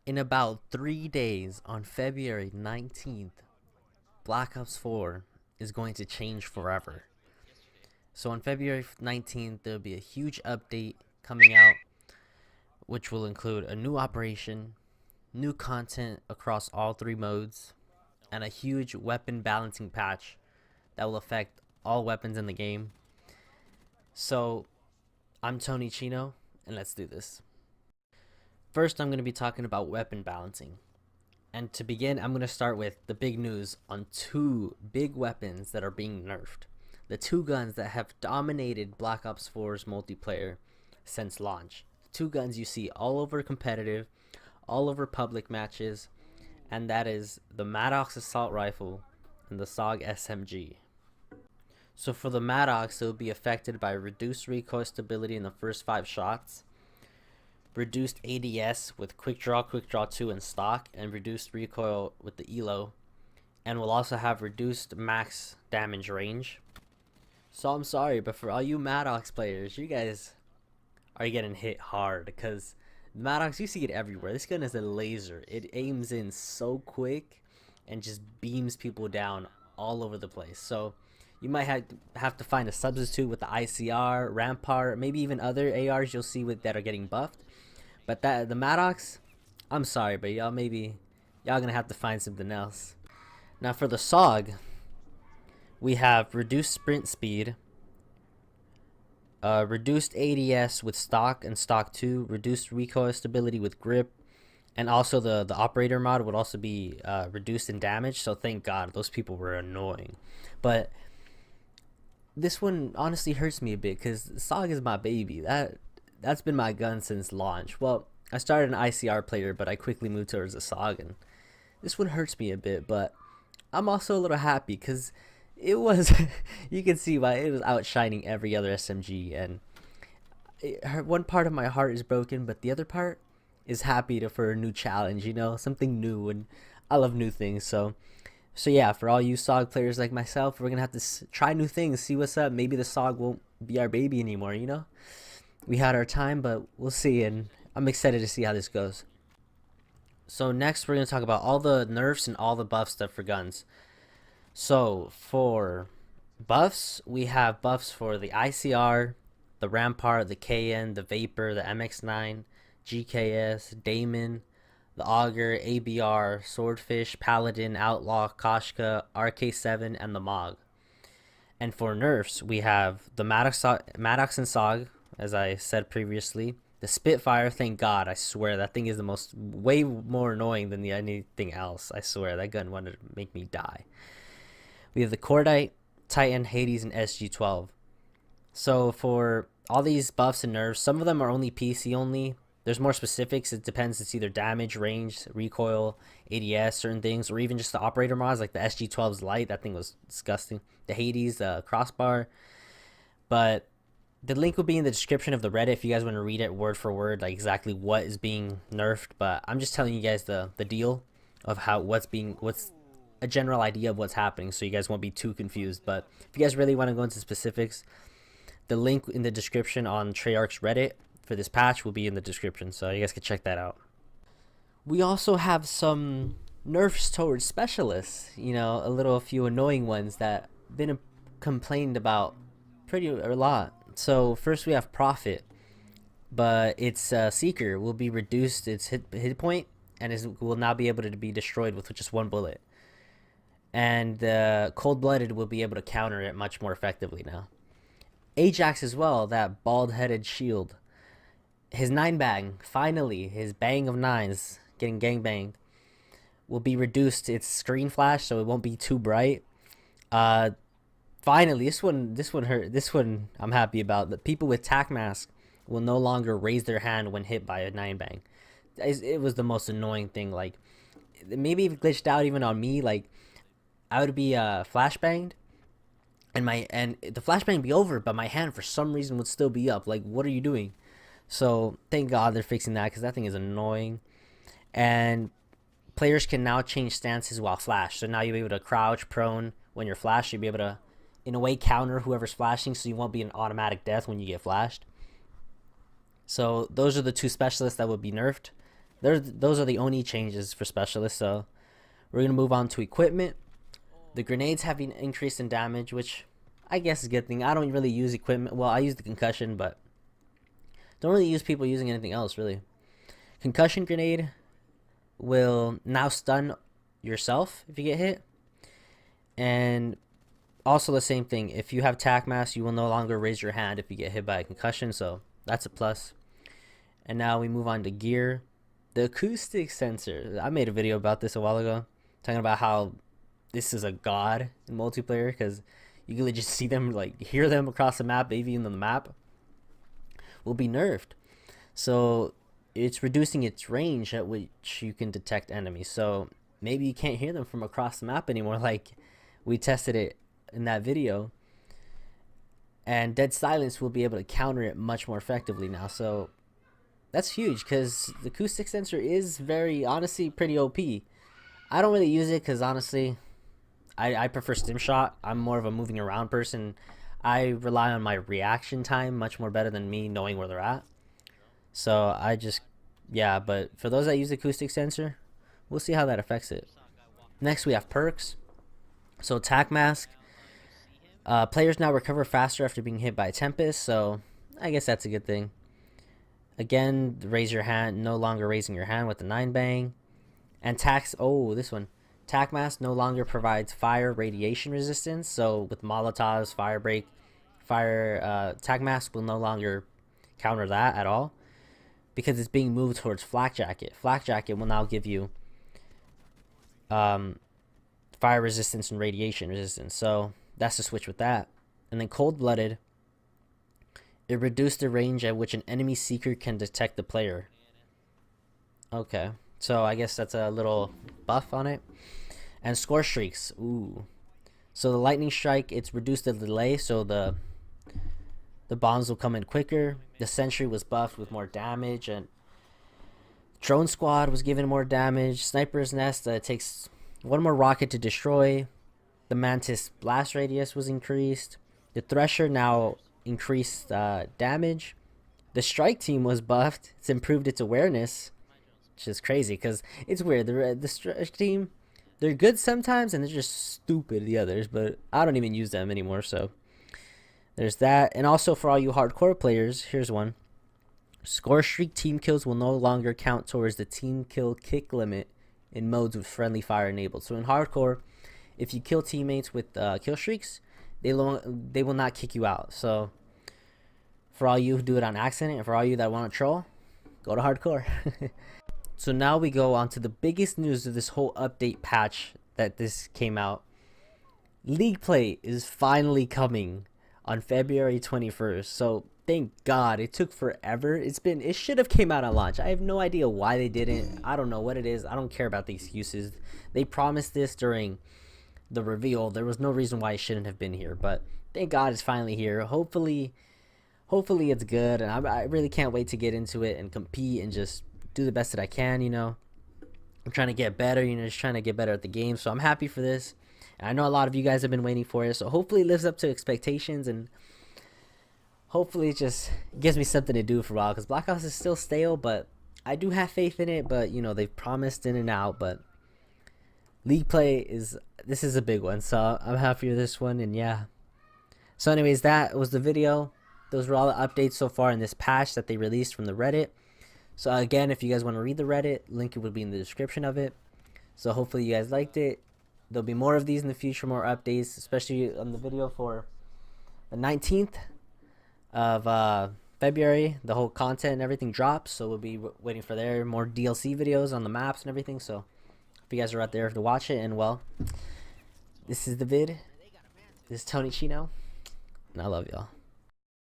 In about 3 days, on February 19th, Black Ops 4 is going to change forever. So on February 19th, there'll be a huge update coming out, which will include a new operation, new content across all three modes, and a huge weapon balancing patch that will affect all weapons in the game. So I'm TonyChino, and let's do this. First, I'm going to be talking about weapon balancing. And to begin, I'm going to start with the big news on two big weapons that are being nerfed. The two guns that have dominated Black Ops 4's multiplayer since launch. Two guns you see all over competitive, all over public matches, and that is the Maddox Assault Rifle and the SOG SMG. So for the Maddox, it will be affected by reduced recoil stability in the first 5 shots, reduced ADS with Quick Draw 2 in stock, and reduced recoil with the ELO, and will also have reduced max damage range. So I'm sorry, but for all you Maddox players, you guys are getting hit hard, because Maddox, you see it everywhere. This gun is a laser. It aims in so quick and just beams people down all over the place. So you might have to find a substitute with the ICR, Rampart, maybe even other ARs you'll see that are getting buffed. But the Maddox, I'm sorry, but y'all gonna have to find something else. Now for the SOG, we have reduced sprint speed, reduced ADS with stock and stock 2, reduced recoil stability with grip, and also the operator mod would also be reduced in damage. So thank God, those people were annoying. But this one honestly hurts me a bit because SOG is my baby. That's been my gun since launch. Well, I started an ICR player, but I quickly moved towards the SOG, and this one hurts me a bit. But I'm also a little happy because it was you can see why it was outshining every other SMG, and one part of my heart is broken, but the other part is happy for a new challenge, something new, and I love new things. So yeah, for all you SOG players like myself, we're gonna have to try new things, see what's up. Maybe the SOG won't be our baby anymore. We had our time, but we'll see, and I'm excited to see how this goes. So next, we're gonna talk about all the nerfs and all the buff stuff for guns. So for buffs, we have buffs for the ICR, the Rampart, the KN, the Vapor, the MX9, GKS, Damon, the Augur, ABR, Swordfish, Paladin, Outlaw, Koshka, RK7, and the Mog. And for nerfs, we have the Maddox and SOG, as I said previously. The Spitfire, thank God, I swear, that thing is way more annoying than anything else. I swear, that gun wanted to make me die. We have the Cordite, Titan, Hades, and SG-12. So for all these buffs and nerfs, some of them are only PC only. There's more specifics. It depends. It's either damage, range, recoil, ADS, certain things, or even just the operator mods, like the SG-12's light. That thing was disgusting. The Hades, crossbar. But the link will be in the description of the Reddit if you guys want to read it word for word, like exactly what is being nerfed. But I'm just telling you guys the deal of what's a general idea of what's happening, so you guys won't be too confused. But if you guys really want to go into specifics, the link in the description on Treyarch's Reddit for this patch will be in the description, so you guys can check that out. We also have some nerfs towards specialists, a few annoying ones that been complained about a lot. So first we have Prophet, but its Seeker will be reduced its hit point, and will now be able to be destroyed with just one bullet. And Cold-Blooded will be able to counter it much more effectively now. Ajax as well, that bald-headed shield. His 9-bang, finally, his bang of 9s, getting gangbanged, will be reduced its screen flash, so it won't be too bright. Finally, this one hurt. This one I'm happy about. The people with tac mask will no longer raise their hand when hit by a 9-bang. It was the most annoying thing. Like, maybe it glitched out even on me. Like, I would be flashbanged, and the flashbang be over, but my hand for some reason would still be up. Like, what are you doing? So thank God they're fixing that, because that thing is annoying. And players can now change stances while flashed. So now you'll be able to crouch, prone when you're flashed. You'll be able to, in a way, counter whoever's flashing, so you won't be an automatic death when you get flashed. So those are the two specialists that would be nerfed. those are the only changes for specialists. So we're gonna move on to equipment. The grenades have been increased in damage, which I guess is a good thing. I don't really use equipment. Well, I use the concussion, but don't really use people using anything else really. Concussion grenade will now stun yourself if you get hit, and also the same thing. If you have tac mask, you will no longer raise your hand if you get hit by a concussion. So that's a plus. And now we move on to gear. The acoustic sensor. I made a video about this a while ago, talking about how this is a god in multiplayer because you can just see them, like hear them across the map, even on the map. Will be nerfed. So it's reducing its range at which you can detect enemies. So maybe you can't hear them from across the map anymore, like we tested it in that video. And dead silence will be able to counter it much more effectively now. So that's huge because the acoustic sensor is very, honestly, pretty OP. I don't really use it because honestly, I prefer stim shot. I'm more of a moving around person. I rely on my reaction time much more better than me knowing where they're at. So I just, yeah, but for those that use acoustic sensor, we'll see how that affects it. Next we have perks. So tac mask. Players now recover faster after being hit by a tempest, so I guess that's a good thing. Again, raise your hand, no longer raising your hand with the 9 bang. And this one. Tac mask no longer provides fire radiation resistance, so with Molotovs, fire break, tac mask will no longer counter that at all because it's being moved towards flak jacket. Flak jacket will now give you fire resistance and radiation resistance, so that's the switch with that. And then cold-blooded, it reduced the range at which an enemy seeker can detect the player. Okay, so I guess that's a little buff on it. And score streaks, ooh. So the lightning strike, it's reduced the delay, so the bombs will come in quicker. The sentry was buffed with more damage, and drone squad was given more damage. Sniper's nest, takes one more rocket to destroy. The mantis blast radius was increased. The thresher now increased damage. The strike team was buffed. It's improved its awareness, which is crazy because it's weird. The strike team, they're good sometimes and they're just stupid the others, but I don't even use them anymore. So there's that. And also for all you hardcore players, here's one. Score streak team kills will no longer count towards the team kill kick limit in modes with friendly fire enabled. So in hardcore, if you kill teammates with kill streaks, they will not kick you out. So for all you who do it on accident, and for all you that want to troll, go to hardcore. So now we go on to the biggest news of this whole update patch that this came out. League play is finally coming on February 21st. So thank God. It took forever. It should have came out on launch. I have no idea why they didn't. I don't know what it is. I don't care about the excuses. They promised this during the reveal. There was no reason why it shouldn't have been here, but thank God it's finally here. Hopefully it's good, and I really can't wait to get into it and compete and just do the best that I can. I'm trying to get better, just trying to get better at the game. So I'm happy for this, and I know a lot of you guys have been waiting for it, so hopefully it lives up to expectations, and hopefully it just gives me something to do for a while, because Black Ops is still stale, but I do have faith in it. But they've promised in and out, but League play this is a big one, so I'm happy with this one. And yeah, so anyways, that was the video. Those were all the updates so far in this patch that they released from the Reddit. So again, if you guys want to read the Reddit, link will be in the description of it. So hopefully you guys liked it. There'll be more of these in the future, more updates, especially on the video for the 19th of February. The whole content and everything drops, so we'll be waiting for more DLC videos on the maps and everything. So if you guys are out there to watch it, and well, this is the vid. This is TonyChino, and I love y'all.